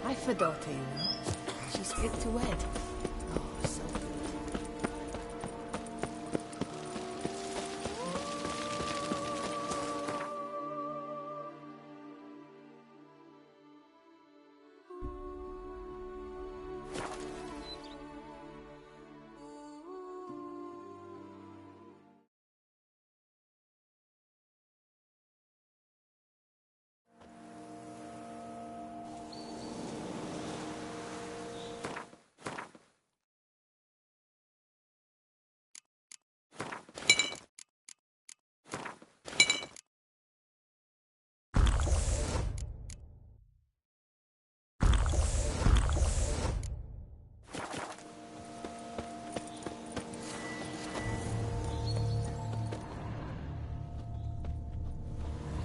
I've a daughter, you know. She's fit to wed. Oh, so good.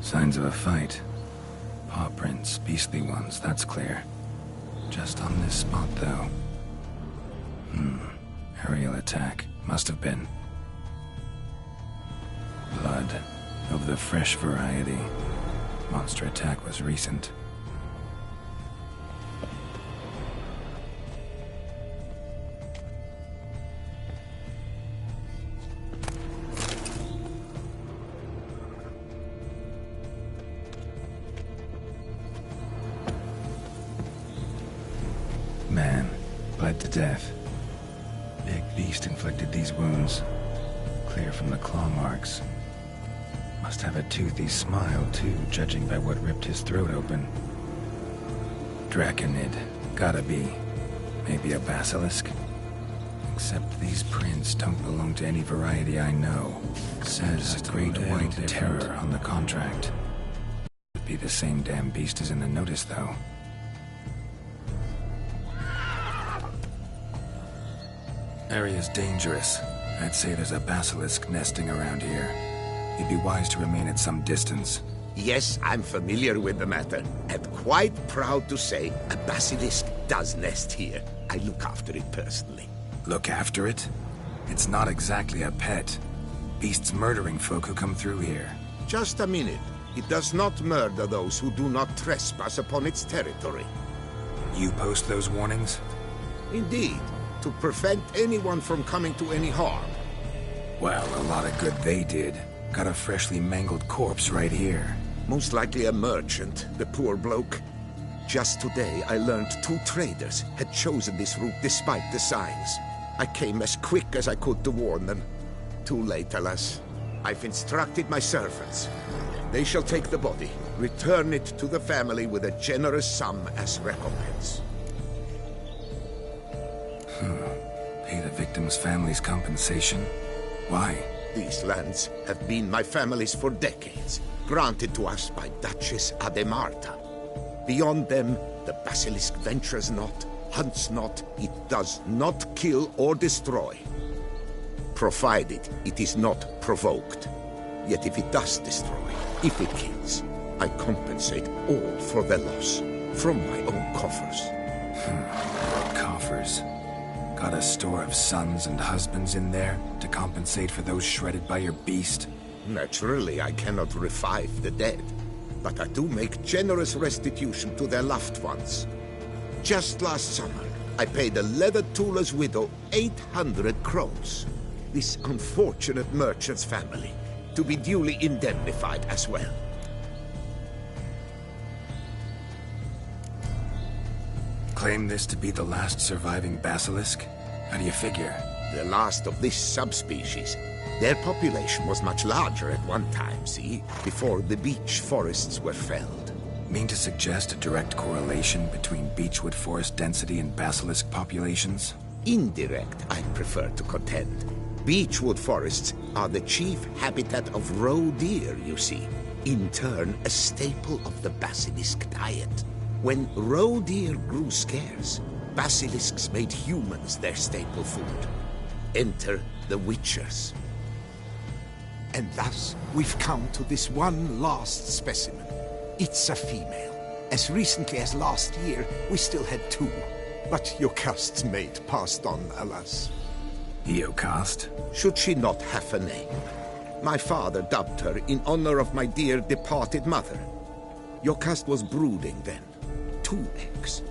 Signs of a fight. Paw prints, beastly ones, that's clear. Just on this spot, though. Aerial attack. Must have been. Blood. Of the fresh variety. Monster attack was recent. Man, bled to death. Big beast inflicted these wounds. Clear from the claw marks. Must have a toothy smile, too, judging by what ripped his throat open. Draconid. Gotta be. Maybe a basilisk? Except these prints don't belong to any variety I know. Says a great white terror on the contract. Could be the same damn beast as in the notice, though. Area's dangerous. I'd say there's a basilisk nesting around here. You'd be wise to remain at some distance. Yes, I'm familiar with the matter, and quite proud to say a basilisk does nest here. I look after it personally. Look after it? It's not exactly a pet. Beasts murdering folk who come through here. Just a minute. It does not murder those who do not trespass upon its territory. You post those warnings? Indeed, to prevent anyone from coming to any harm. Well, a lot of good they did. Got a freshly mangled corpse right here. Most likely a merchant, the poor bloke. Just today, I learned 2 traders had chosen this route despite the signs. I came as quick as I could to warn them. Too late, alas. I've instructed my servants. They shall take the body, return it to the family with a generous sum as recompense. Pay the victim's family's compensation? Why? These lands have been my family's for decades, granted to us by Duchess Ademarta. Beyond them, the basilisk ventures not, hunts not, it does not kill or destroy. Provided it is not provoked. Yet if it does destroy, if it kills, I compensate all for the loss, from my own coffers. Coffers. Got a store of sons and husbands in there to compensate for those shredded by your beast? Naturally, I cannot revive the dead, but I do make generous restitution to their loved ones. Just last summer, I paid a leather tooler's widow 800 crowns. This unfortunate merchant's family, to be duly indemnified as well. Claim this to be the last surviving basilisk? How do you figure? The last of this subspecies. Their population was much larger at one time, see? Before the beech forests were felled. Mean to suggest a direct correlation between beechwood forest density and basilisk populations? Indirect, I prefer to contend. Beechwood forests are the chief habitat of roe deer, you see. In turn, a staple of the basilisk diet. When roe deer grew scarce, basilisks made humans their staple food. Enter the witchers. And thus, we've come to this one last specimen. It's a female. As recently as last year, we still had 2. But Jocast's mate passed on, alas. Jocast? Should she not have a name? My father dubbed her in honor of my dear departed mother. Jocast was brooding then. 2 eggs.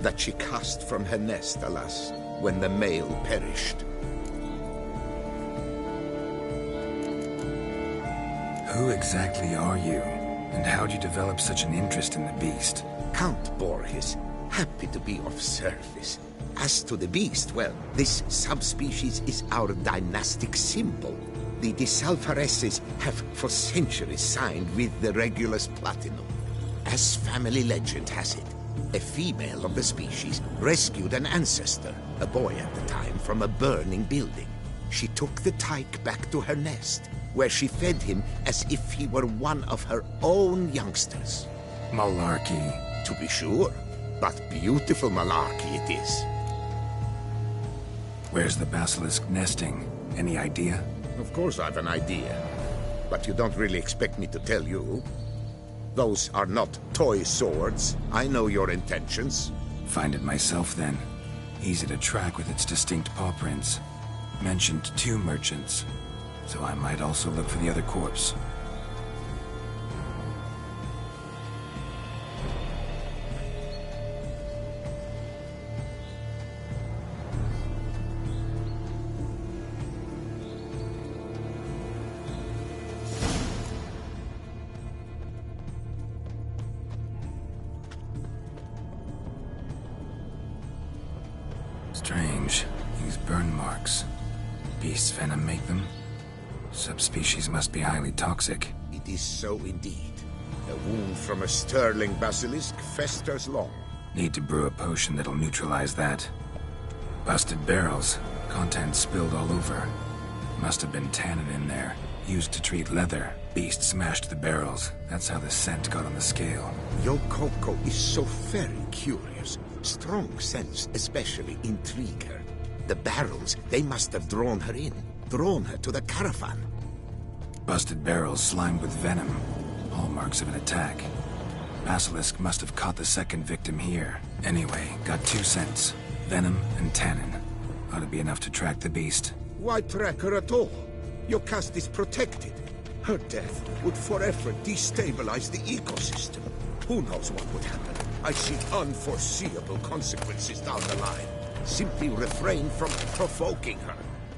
that she cast from her nest, alas, when the male perished. Who exactly are you? And how'd you develop such an interest in the beast? Count Borges, happy to be of service. As to the beast, well, this subspecies is our dynastic symbol. The Disalfareses have for centuries signed with the Regulus Platinum. As family legend has it, a female of the species rescued an ancestor, a boy at the time, from a burning building. She took the tyke back to her nest, where she fed him as if he were one of her own youngsters. Malarkey. To be sure, but beautiful malarkey it is. Where's the basilisk nesting? Any idea? Of course I've an idea, but you don't really expect me to tell you. Those are not toy swords. I know your intentions. Find it myself then. Easy to track with its distinct paw prints. Mentioned 2 merchants, so I might also look for the other corpse. Strange. These burn marks. Beast's venom make them? Subspecies must be highly toxic. It is so indeed. A wound from a sterling basilisk festers long. Need to brew a potion that'll neutralize that. Busted barrels. Contents spilled all over. Must have been tannin in there. Used to treat leather. Beast smashed the barrels. That's how the scent got on the scale. Yokoko is so very curious. Strong scents especially intrigue her. The barrels, they must have drawn her in. Drawn her to the caravan. Busted barrels slimed with venom. Hallmarks of an attack. Basilisk must have caught the second victim here. Anyway, got 2 scents. Venom and tannin. Ought to be enough to track the beast. Why track her at all? Your caste is protected. Her death would forever destabilize the ecosystem. Who knows what would happen? I see unforeseeable consequences down the line. Simply refrain from provoking her.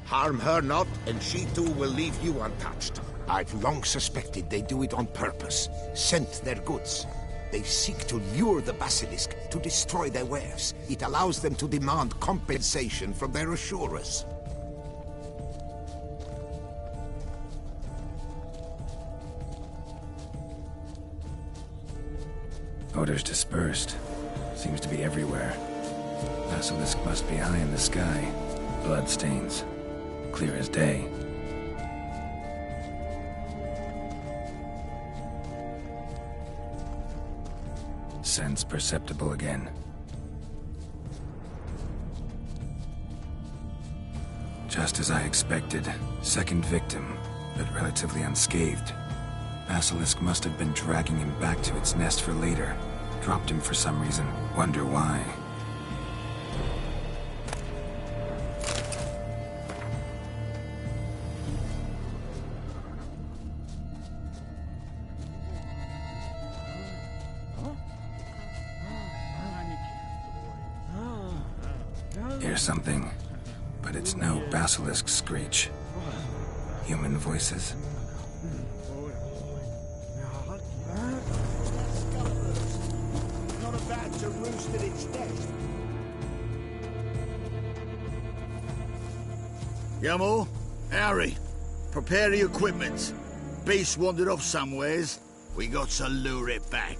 Harm her not, and she too will leave you untouched. I've long suspected they do it on purpose. Scent their goods. They seek to lure the basilisk to destroy their wares. It allows them to demand compensation from their assurers. Odors dispersed. Seems to be everywhere. Basilisk must be high in the sky. Bloodstains. Clear as day. Sense perceptible again. Just as I expected. Second victim, but relatively unscathed. Basilisk must have been dragging him back to its nest for later. Dropped him for some reason. Wonder why. Hear something, but it's no basilisk screech. Human voices. Not about to roost at its nest. Yamo, Harry, prepare the equipment. Beast wandered off somewheres. We got to lure it back.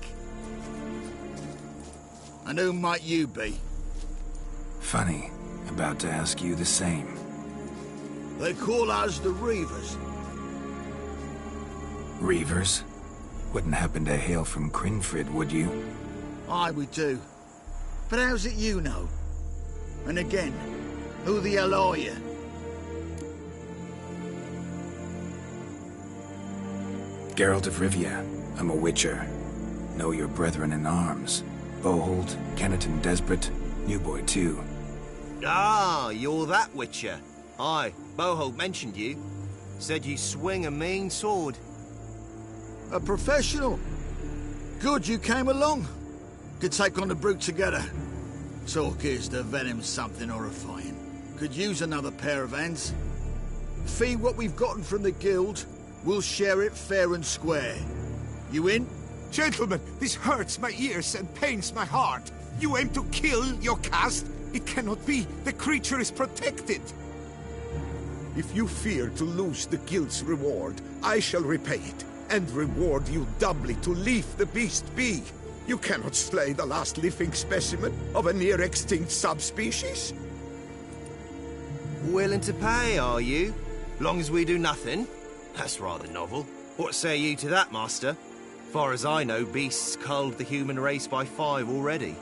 And who might you be? Funny. About to ask you the same. They call us the Reavers. Reavers? Wouldn't happen to hail from Crinfrid, would you? Aye, we do. But how's it you know? And again, who the hell are you? Geralt of Rivia. I'm a witcher. Know your brethren in arms. Bohold, Kenneton Desperate, New Boy too. Ah, you're that witcher. Aye, Bohold mentioned you. Said you swing a mean sword. A professional. Good you came along. Could take on the brute together. Talk is the venom's something horrifying. Could use another pair of hands. Fee what we've gotten from the guild, we'll share it fair and square. You in? Gentlemen, this hurts my ears and pains my heart. You aim to kill your caste? It cannot be. The creature is protected. If you fear to lose the guild's reward, I shall repay it, and reward you doubly to leave the beast be. You cannot slay the last living specimen of a near-extinct subspecies. Willing to pay, are you? Long as we do nothing? That's rather novel. What say you to that, Master? Far as I know, beasts culled the human race by 5 already.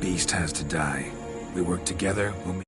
Beast has to die. We work together, we'll